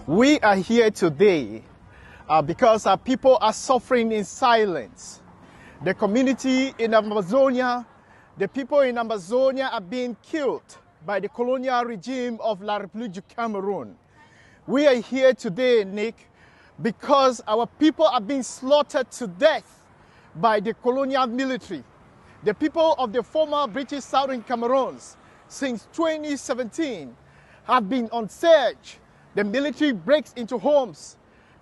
We are here today because our people are suffering in silence. The community in Amazonia, the people in Amazonia are being killed by the colonial regime of La République du Cameroon. We are here today, Nick, because our people are being slaughtered to death by the colonial military. The people of the former British Southern Cameroons, since 2017, have been on siege. The military breaks into homes,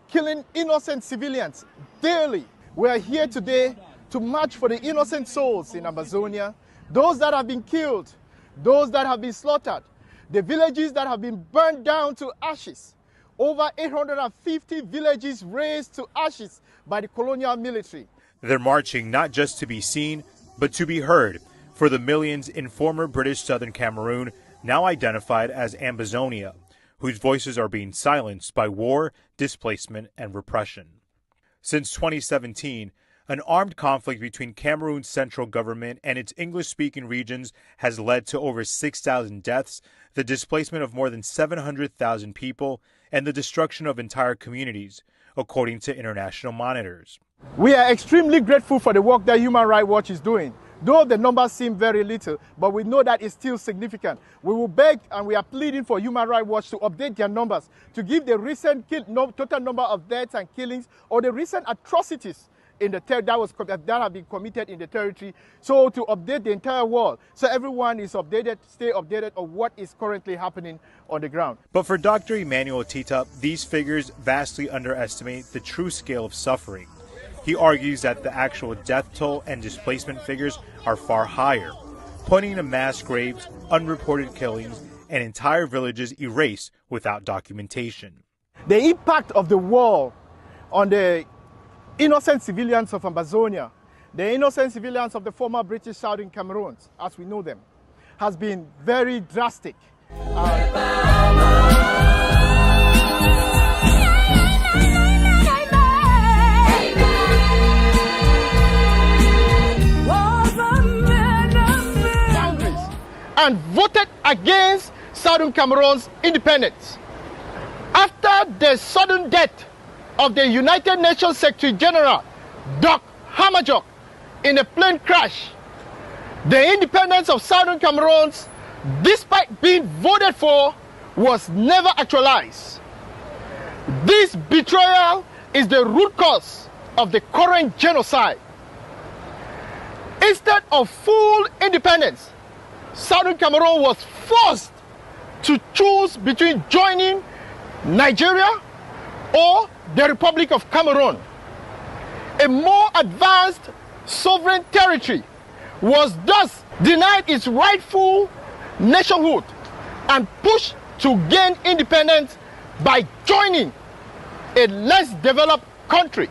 killing innocent civilians daily. We are here today to march for the innocent souls in Amazonia, those that have been killed, those that have been slaughtered, the villages that have been burned down to ashes. Over 850 villages razed to ashes by the colonial military. They're marching not just to be seen, but to be heard for the millions in former British Southern Cameroon, now identified as Ambazonia, whose voices are being silenced by war, displacement, and repression. Since 2017, an armed conflict between Cameroon's central government and its English-speaking regions has led to over 6,000 deaths, the displacement of more than 700,000 people, and the destruction of entire communities, according to international monitors. We are extremely grateful for the work that Human Rights Watch is doing. Though the numbers seem very little, but we know that it's still significant. We will beg and we are pleading for Human Rights Watch to update their numbers, to give the recent total number of deaths and killings, or the recent atrocities in the that have been committed in the territory, so to update the entire world, so everyone is updated, stay updated on what is currently happening on the ground. But for Dr. Emmanuel Tita, these figures vastly underestimate the true scale of suffering. He argues that the actual death toll and displacement figures are far higher, pointing to mass graves, unreported killings, and entire villages erased without documentation. The impact of the war on the innocent civilians of Amazonia, the innocent civilians of the former British Southern Cameroons, as we know them, has been very drastic. And voted against Southern Cameroon's independence. After the sudden death of the United Nations Secretary General, Doc Hammarskjöld, in a plane crash, the independence of Southern Cameroons, despite being voted for, was never actualized. This betrayal is the root cause of the current genocide. Instead of full independence, Southern Cameroon was forced to choose between joining Nigeria or the Republic of Cameroon. A more advanced sovereign territory was thus denied its rightful nationhood and pushed to gain independence by joining a less developed country.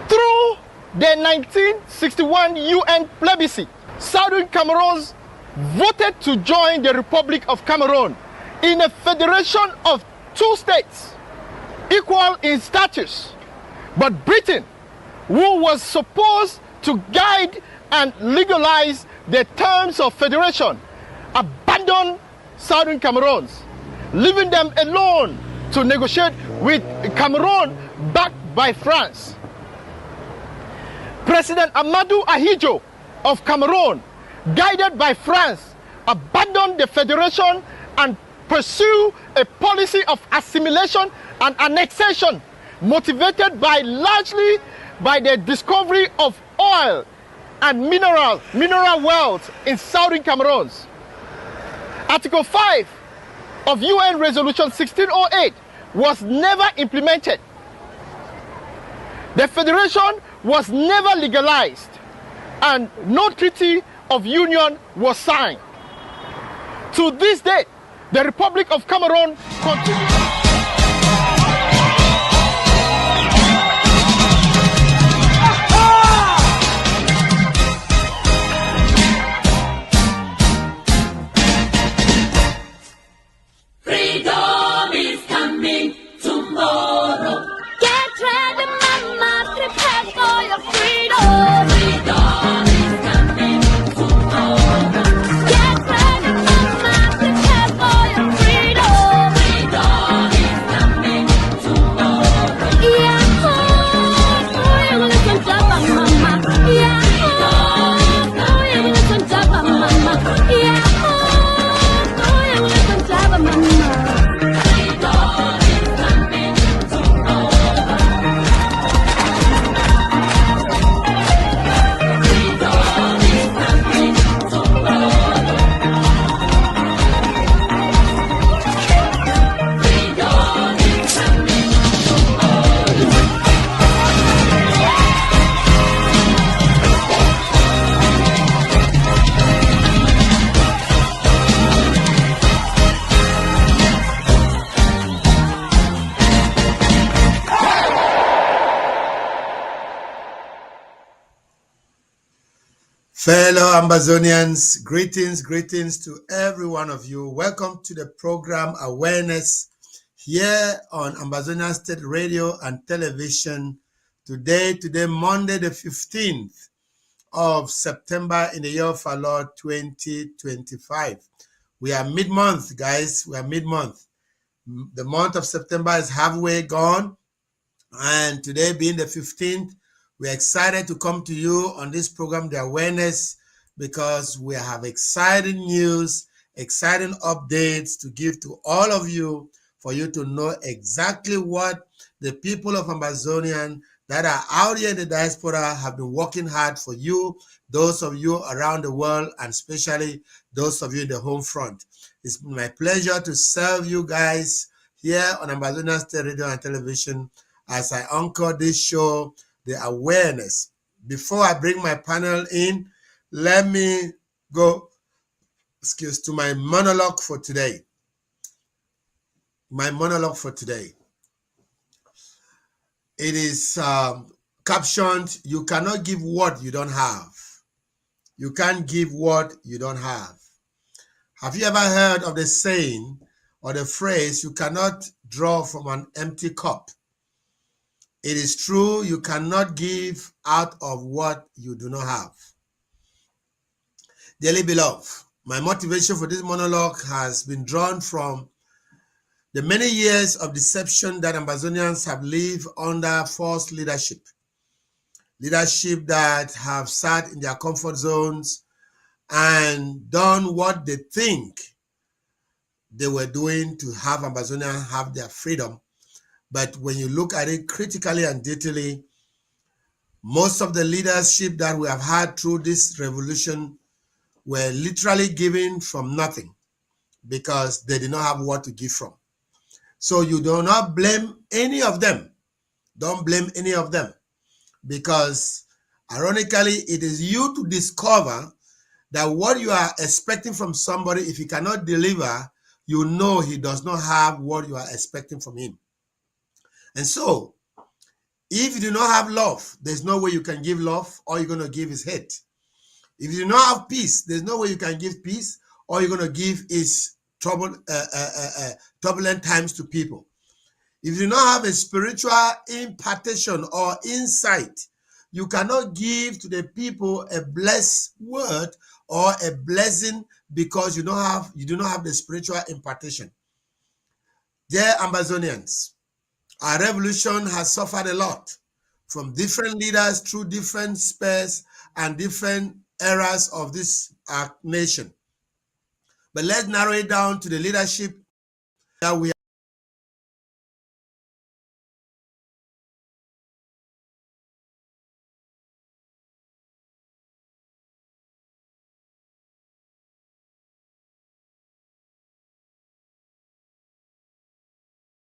Through the 1961 UN plebiscite, Southern Cameroons voted to join the Republic of Cameroon in a federation of two states, equal in status. But Britain, who was supposed to guide and legalize the terms of federation, abandoned Southern Cameroons, leaving them alone to negotiate with Cameroon backed by France. President Amadou Ahidjo of Cameroon, guided by France, abandoned the federation and pursue a policy of assimilation and annexation, motivated largely by the discovery of oil and mineral wealth in Southern Cameroon. Article 5 of UN Resolution 1608 was never implemented. The federation was never legalized, and no treaty of union was signed. To this day, the Republic of Cameroon continues. Freedom is coming tomorrow. Get ready, mama, prepare for your freedom. Freedom is coming tomorrow. Get ready, mama, prepare for your freedom. Freedom is coming Fellow Ambazonians, greetings to every one of you. Welcome to the program Awareness here on Ambazonian State Radio and Television. Today, Monday the 15th of September in the year of our Lord 2025. We are mid-month, guys. We are mid-month. The month of September is halfway gone. And today being the 15th, we're excited to come to you on this program, The Awareness, because we have exciting news, exciting updates to give to all of you for you to know exactly what the people of Ambazonian that are out here in the diaspora have been working hard for you, those of you around the world, and especially those of you in the home front. It's my pleasure to serve you guys here on Ambazonian State Radio and Television as I anchor this show, The Awareness. Before I bring my panel in, let me go to my monologue for today. My monologue for today. It is captioned, "You cannot give what you don't have." You can't give what you don't have. Have you ever heard of the saying or the phrase, "You cannot draw from an empty cup"? It is true, you cannot give out of what you do not have. Dearly beloved, my motivation for this monologue has been drawn from the many years of deception that Ambazonians have lived under false leadership. Leadership that have sat in their comfort zones and done what they think they were doing to have Ambazonians have their freedom. But when you look at it critically and detailedly, most of the leadership that we have had through this revolution were literally given from nothing because they did not have what to give from. So you do not blame any of them. Don't blame any of them, because ironically, it is you to discover that what you are expecting from somebody, if he cannot deliver, you know he does not have what you are expecting from him. And so, if you do not have love, there's no way you can give love. All you're going to give is hate. If you do not have peace, there's no way you can give peace. All you're going to give is turbulent times to people. If you do not have a spiritual impartation or insight, you cannot give to the people a blessed word or a blessing because you do not have the spiritual impartation. Dear Ambazonians, our revolution has suffered a lot from different leaders through different spheres and different eras of this nation. But let's narrow it down to the leadership that we